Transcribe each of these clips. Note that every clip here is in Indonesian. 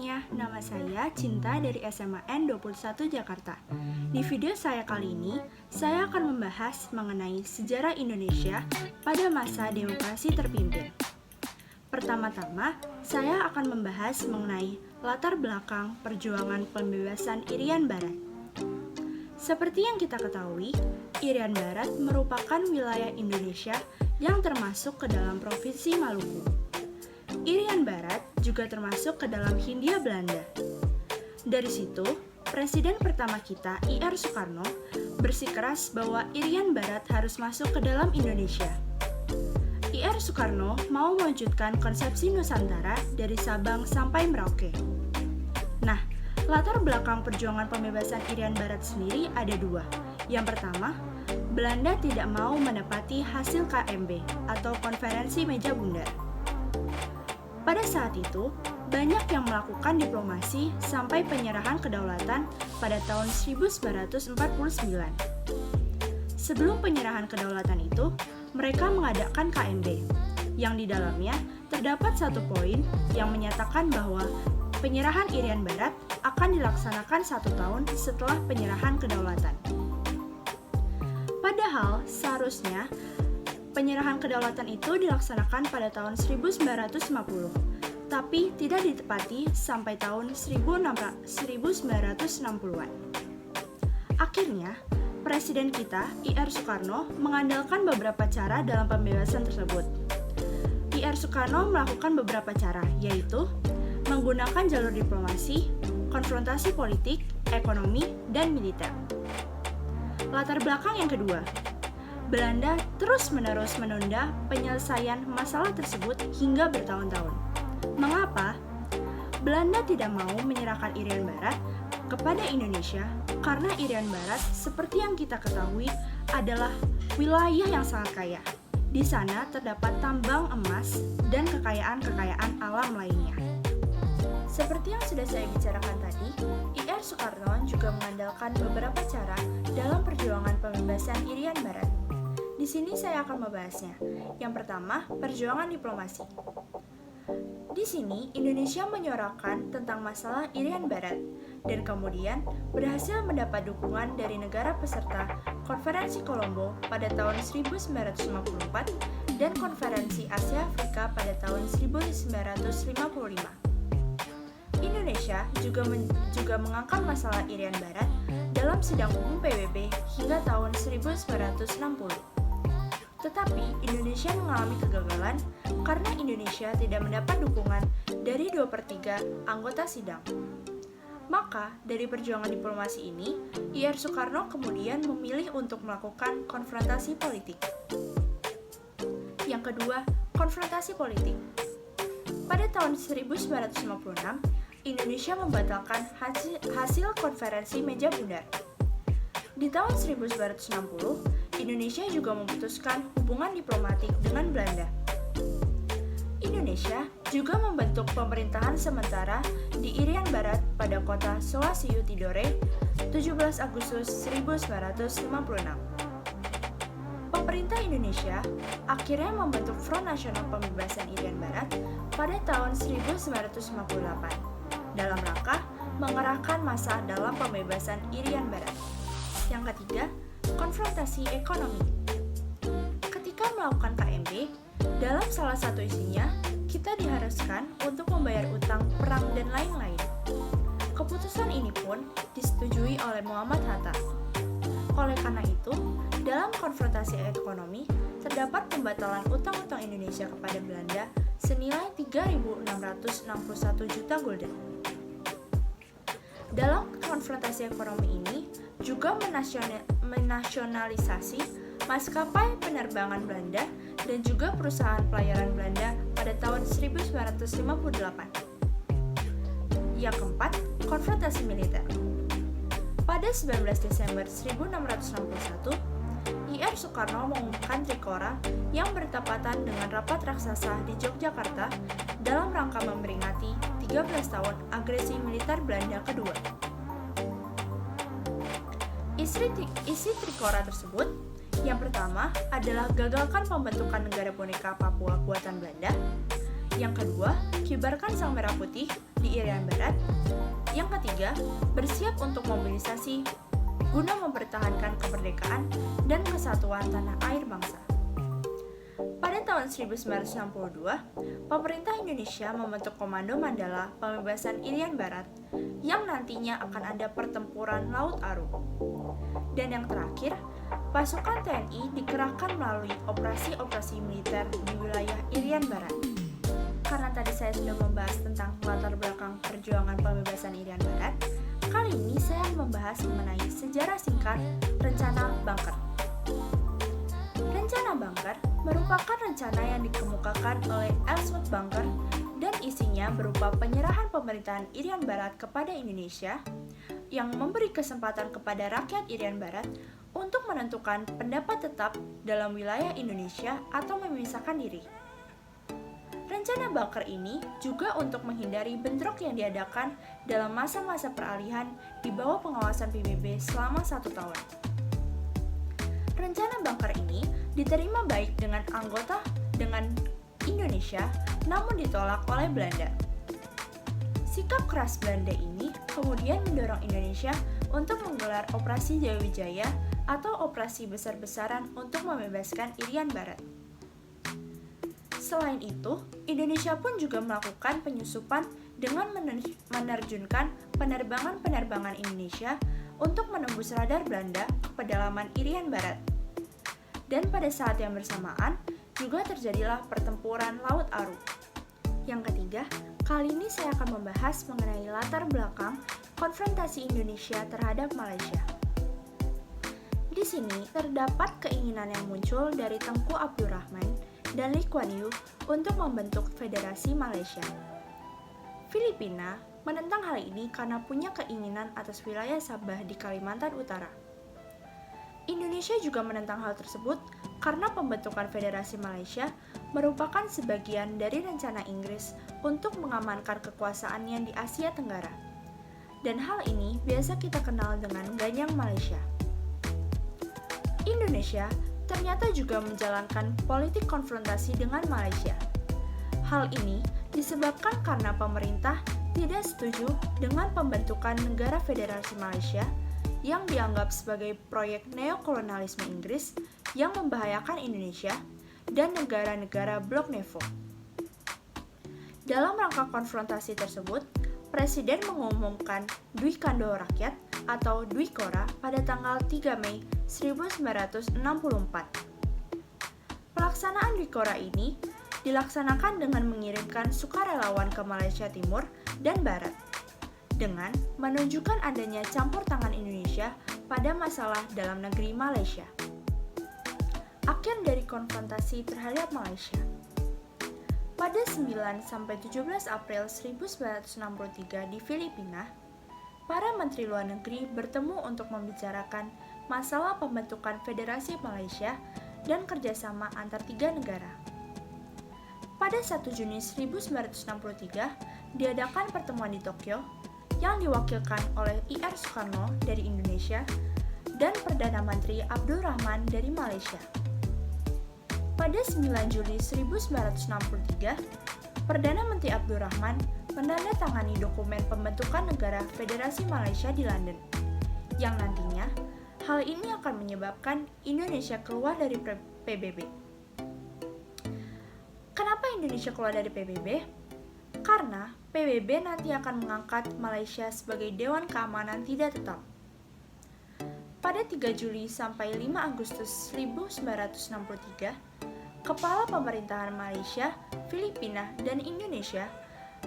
semuanya, nama saya Cinta dari SMAN 21 Jakarta. Di video saya kali ini, saya akan membahas mengenai sejarah Indonesia pada masa demokrasi terpimpin. Pertama-tama, saya akan membahas mengenai latar belakang perjuangan pembebasan Irian Barat. Seperti yang kita ketahui, Irian Barat merupakan wilayah Indonesia yang termasuk ke dalam Provinsi Maluku. Irian Barat juga termasuk ke dalam Hindia Belanda. Dari situ, Presiden pertama kita, I.R. Soekarno, bersikeras bahwa Irian Barat harus masuk ke dalam Indonesia. I.R. Soekarno mau mewujudkan konsepsi Nusantara dari Sabang sampai Merauke. Nah, latar belakang perjuangan pembebasan Irian Barat sendiri ada dua. Yang pertama, Belanda tidak mau menepati hasil KMB atau Konferensi Meja Bundar. Pada saat itu, banyak yang melakukan diplomasi sampai penyerahan kedaulatan pada tahun 1949. Sebelum penyerahan kedaulatan itu, mereka mengadakan KMB, yang di dalamnya terdapat satu poin yang menyatakan bahwa penyerahan Irian Barat akan dilaksanakan 1 tahun setelah penyerahan kedaulatan. Padahal, seharusnya penyerahan kedaulatan itu dilaksanakan pada tahun 1950, tapi tidak ditepati sampai tahun 1960-an. Akhirnya, Presiden kita, I.R. Soekarno, mengandalkan beberapa cara dalam pembebasan tersebut. I.R. Soekarno melakukan beberapa cara, yaitu menggunakan jalur diplomasi, konfrontasi politik, ekonomi, dan militer. Latar belakang yang kedua, Belanda terus-menerus menunda penyelesaian masalah tersebut hingga bertahun-tahun. Mengapa? Belanda tidak mau menyerahkan Irian Barat kepada Indonesia karena Irian Barat, seperti yang kita ketahui, adalah wilayah yang sangat kaya. Di sana terdapat tambang emas dan kekayaan-kekayaan alam lainnya. Seperti yang sudah saya bicarakan tadi, I.R. Soekarno juga mengandalkan beberapa cara dalam perjuangan pembebasan Irian Barat. Di sini saya akan membahasnya. Yang pertama, perjuangan diplomasi. Di sini, Indonesia menyuarakan tentang masalah Irian Barat dan kemudian berhasil mendapat dukungan dari negara peserta Konferensi Kolombo pada tahun 1954 dan Konferensi Asia Afrika pada tahun 1955. Indonesia juga mengangkat masalah Irian Barat dalam sidang umum PBB hingga tahun 1960. Tetapi Indonesia mengalami kegagalan karena Indonesia tidak mendapat dukungan dari 2/3 anggota sidang. Maka, dari perjuangan diplomasi ini, I.R. Soekarno kemudian memilih untuk melakukan konfrontasi politik. Yang kedua, konfrontasi politik. Pada tahun 1956, Indonesia membatalkan hasil konferensi Meja Bundar. Di tahun 1960, Indonesia juga memutuskan hubungan diplomatik dengan Belanda. Indonesia juga membentuk pemerintahan sementara di Irian Barat pada kota Sohasiu Tidore, 17 Agustus 1956. Pemerintah Indonesia akhirnya membentuk Front Nasional Pembebasan Irian Barat pada tahun 1958 dalam rangka mengerahkan massa dalam pembebasan Irian Barat. Yang ketiga, konfrontasi ekonomi. Ketika melakukan KMB, dalam salah satu isinya, kita diharuskan untuk membayar utang perang dan lain-lain. Keputusan ini pun disetujui oleh Muhammad Hatta. Oleh karena itu, dalam konfrontasi ekonomi, terdapat pembatalan utang-utang Indonesia kepada Belanda senilai 3.661 juta gulden. Dalam konfrontasi ekonomi ini, juga menasionalisasi maskapai penerbangan Belanda dan juga perusahaan pelayaran Belanda pada tahun 1958. Yang keempat, konfrontasi militer. Pada 19 Desember 1661, I.R. Soekarno mengumumkan Trikora yang bertepatan dengan rapat raksasa di Yogyakarta dalam rangka memperingati 13 tahun agresi militer Belanda kedua. Isi Trikora tersebut, yang pertama adalah gagalkan pembentukan negara boneka Papua buatan Belanda. Yang kedua, kibarkan sang merah putih di di Irian Barat. Yang ketiga, bersiap untuk mobilisasi guna mempertahankan kemerdekaan dan kesatuan tanah air bangsa. Pada tahun 1962, pemerintah Indonesia membentuk Komando Mandala Pembebasan Irian Barat yang nantinya akan ada pertempuran Laut Aru. Dan yang terakhir, pasukan TNI dikerahkan melalui operasi-operasi militer di wilayah Irian Barat. Karena tadi saya sudah membahas tentang latar belakang perjuangan pembebasan Irian Barat, kali ini saya akan membahas mengenai sejarah singkat Rencana Bunker. Rencana Bunker merupakan rencana yang dikemukakan oleh Ellsworth Bunker dan isinya berupa penyerahan pemerintahan Irian Barat kepada Indonesia yang memberi kesempatan kepada rakyat Irian Barat untuk menentukan pendapat tetap dalam wilayah Indonesia atau memisahkan diri. Rencana Bunker ini juga untuk menghindari bentrok yang diadakan dalam masa-masa peralihan di bawah pengawasan PBB selama 1 tahun. Rencana Bunker ini diterima baik dengan anggota dengan Indonesia, namun ditolak oleh Belanda. Sikap keras Belanda ini kemudian mendorong Indonesia untuk menggelar Operasi Jayawijaya atau operasi besar-besaran untuk membebaskan Irian Barat. Selain itu, Indonesia pun juga melakukan penyusupan dengan menerjunkan penerbangan-penerbangan Indonesia untuk menembus radar Belanda ke pedalaman Irian Barat. Dan pada saat yang bersamaan, juga terjadilah pertempuran Laut Aru. Yang ketiga, kali ini saya akan membahas mengenai latar belakang konfrontasi Indonesia terhadap Malaysia. Di sini terdapat keinginan yang muncul dari Tengku Abdul Rahman dan Lee Kuan Yew untuk membentuk Federasi Malaysia. Filipina menentang hal ini karena punya keinginan atas wilayah Sabah di Kalimantan Utara. Indonesia juga menentang hal tersebut karena pembentukan Federasi Malaysia merupakan sebagian dari rencana Inggris untuk mengamankan kekuasaannya di Asia Tenggara. Dan hal ini biasa kita kenal dengan Ganyang Malaysia. Indonesia ternyata juga menjalankan politik konfrontasi dengan Malaysia. Hal ini disebabkan karena pemerintah tidak setuju dengan pembentukan Negara Federasi Malaysia yang dianggap sebagai proyek neokolonialisme Inggris yang membahayakan Indonesia dan negara-negara blok NEVO. Dalam rangka konfrontasi tersebut, Presiden mengumumkan Dwi Kandow Rakyat atau Dwi Kora pada tanggal 3 Mei 1964. Pelaksanaan Dwi Kora ini dilaksanakan dengan mengirimkan sukarelawan ke Malaysia Timur dan Barat, dengan menunjukkan adanya campur tangan Indonesia pada masalah dalam negeri Malaysia. Akhir dari konfrontasi terhadap Malaysia. Pada 9-17 April 1963 di Filipina, para Menteri Luar Negeri bertemu untuk membicarakan masalah pembentukan Federasi Malaysia dan kerjasama antar 3 negara. Pada 1 Juni 1963, diadakan pertemuan di Tokyo yang diwakilkan oleh I.R. Soekarno dari Indonesia dan Perdana Menteri Abdul Rahman dari Malaysia. Pada 9 Juli 1963, Perdana Menteri Abdul Rahman menandatangani dokumen pembentukan Negara Federasi Malaysia di London, yang nantinya hal ini akan menyebabkan Indonesia keluar dari PBB. Kenapa Indonesia keluar dari PBB? Karena PBB nanti akan mengangkat Malaysia sebagai Dewan Keamanan Tidak Tetap. Pada 3 Juli sampai 5 Agustus 1963, Kepala Pemerintahan Malaysia, Filipina, dan Indonesia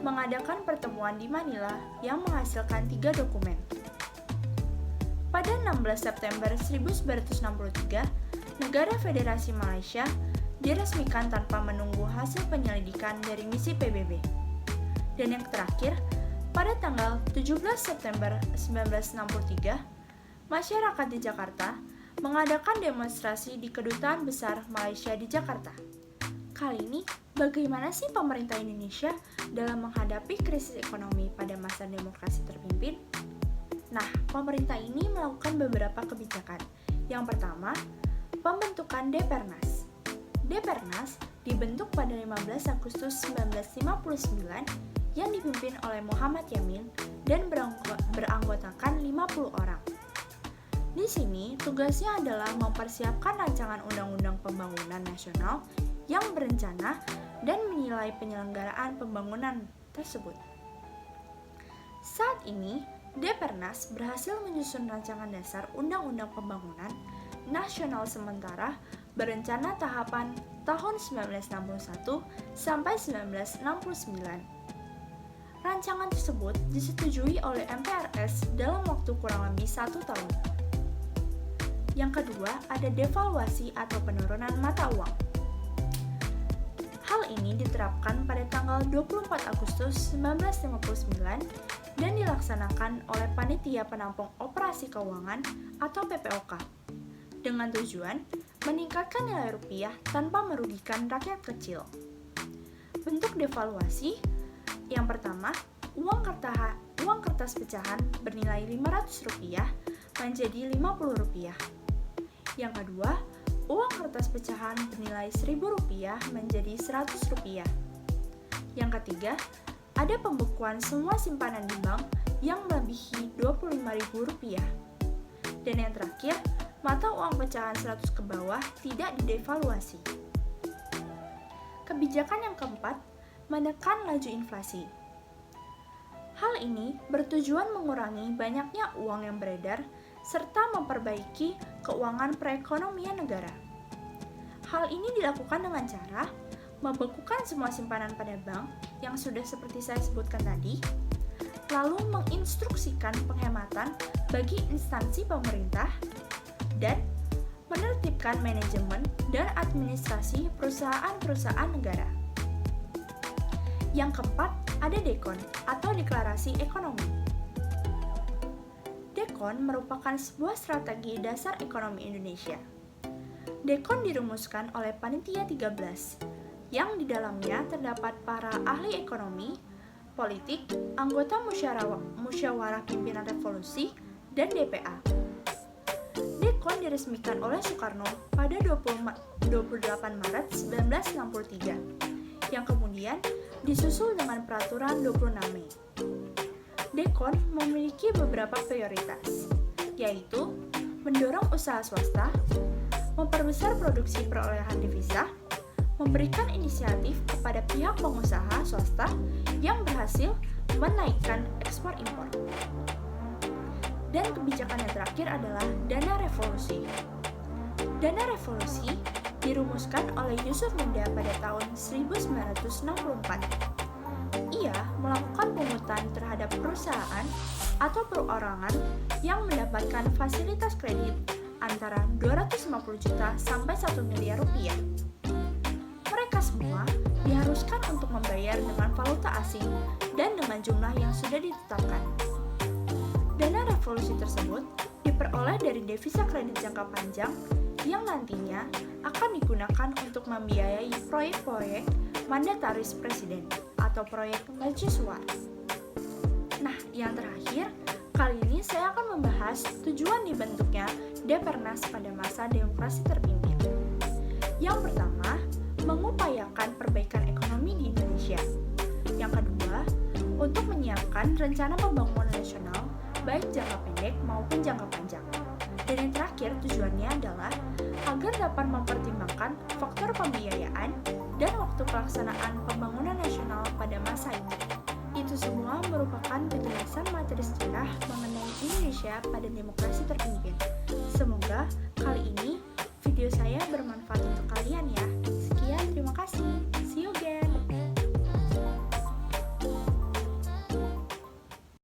mengadakan pertemuan di Manila yang menghasilkan 3 dokumen. Pada 16 September 1963, Negara Federasi Malaysia diresmikan tanpa menunggu hasil penyelidikan dari misi PBB. Dan yang terakhir, pada tanggal 17 September 1963, masyarakat di Jakarta mengadakan demonstrasi di Kedutaan Besar Malaysia di Jakarta. Kali ini, bagaimana sih pemerintah Indonesia dalam menghadapi krisis ekonomi pada masa demokrasi terpimpin? Nah, pemerintah ini melakukan beberapa kebijakan. Yang pertama, pembentukan Depernas. Depernas dibentuk pada 15 Agustus 1959 yang dipimpin oleh Muhammad Yamin dan beranggotakan 50 orang. Di sini, tugasnya adalah mempersiapkan rancangan undang-undang pembangunan nasional yang berencana dan menilai penyelenggaraan pembangunan tersebut. Saat ini, Depernas berhasil menyusun rancangan dasar Undang-Undang Pembangunan Nasional Sementara berencana tahapan tahun 1961 sampai 1969. Rancangan tersebut disetujui oleh MPRS dalam waktu kurang lebih 1 tahun. Yang kedua, ada devaluasi atau penurunan mata uang. Hal ini diterapkan pada tanggal 24 Agustus 1959 dan dilaksanakan oleh Panitia Penampung Operasi Keuangan atau PPOK dengan tujuan meningkatkan nilai rupiah tanpa merugikan rakyat kecil. Bentuk devaluasi yang pertama, uang kertas pecahan bernilai Rp500 menjadi Rp50. Yang kedua, uang kertas pecahan bernilai Rp1.000 menjadi Rp100. Yang ketiga, ada pembekuan semua simpanan di bank yang melebihi Rp25.000. Dan yang terakhir, mata uang pecahan 100 ke bawah tidak didevaluasi. Kebijakan yang keempat, menekan laju inflasi. Hal ini bertujuan mengurangi banyaknya uang yang beredar serta memperbaiki keuangan perekonomian negara. Hal ini dilakukan dengan cara membekukan semua simpanan pada bank yang sudah seperti saya sebutkan tadi, lalu menginstruksikan penghematan bagi instansi pemerintah, dan menertibkan manajemen dan administrasi perusahaan-perusahaan negara. Yang keempat, ada DEKON atau Deklarasi Ekonomi. DEKON merupakan sebuah strategi dasar ekonomi Indonesia. DEKON dirumuskan oleh Panitia 13, yang di dalamnya terdapat para ahli ekonomi, politik, anggota musyawarah pimpinan revolusi, dan DPA. DEKON diresmikan oleh Soekarno pada 28 Maret 1963, yang kemudian disusul dengan Peraturan 26 Mei. DEKON memiliki beberapa prioritas, yaitu mendorong usaha swasta, memperbesar produksi perolehan devisa, memberikan inisiatif kepada pihak pengusaha swasta yang berhasil menaikkan ekspor impor. Dan kebijakan yang terakhir adalah dana revolusi. Dana revolusi dirumuskan oleh Yusuf Munda pada tahun 1964. Ia melakukan pungutan terhadap perusahaan atau perorangan yang mendapatkan fasilitas kredit antara 250 juta sampai 1 miliar rupiah. Mereka semua diharuskan untuk membayar dengan valuta asing dan dengan jumlah yang sudah ditetapkan. Dana revolusi tersebut diperoleh dari devisa kredit jangka panjang yang nantinya akan digunakan untuk membiayai proyek-proyek mandataris presiden atau proyek mercusuar. Nah, yang terakhir, kali ini saya akan membahas tujuan dibentuknya Depernas pada masa demokrasi terpimpin. Yang pertama, mengupayakan perbaikan ekonomi di Indonesia. Yang kedua, untuk menyiapkan rencana pembangunan nasional baik jangka pendek maupun jangka panjang. Dan yang terakhir, tujuannya adalah agar dapat mempertimbangkan faktor pembiayaan dan waktu pelaksanaan pembangunan nasional pada masa itu. Itu semua merupakan penjelasan materi sejarah mengenai Indonesia pada demokrasi terpimpin. Semoga kali ini video saya bermanfaat untuk kalian ya. Sekian, terima kasih. See you again.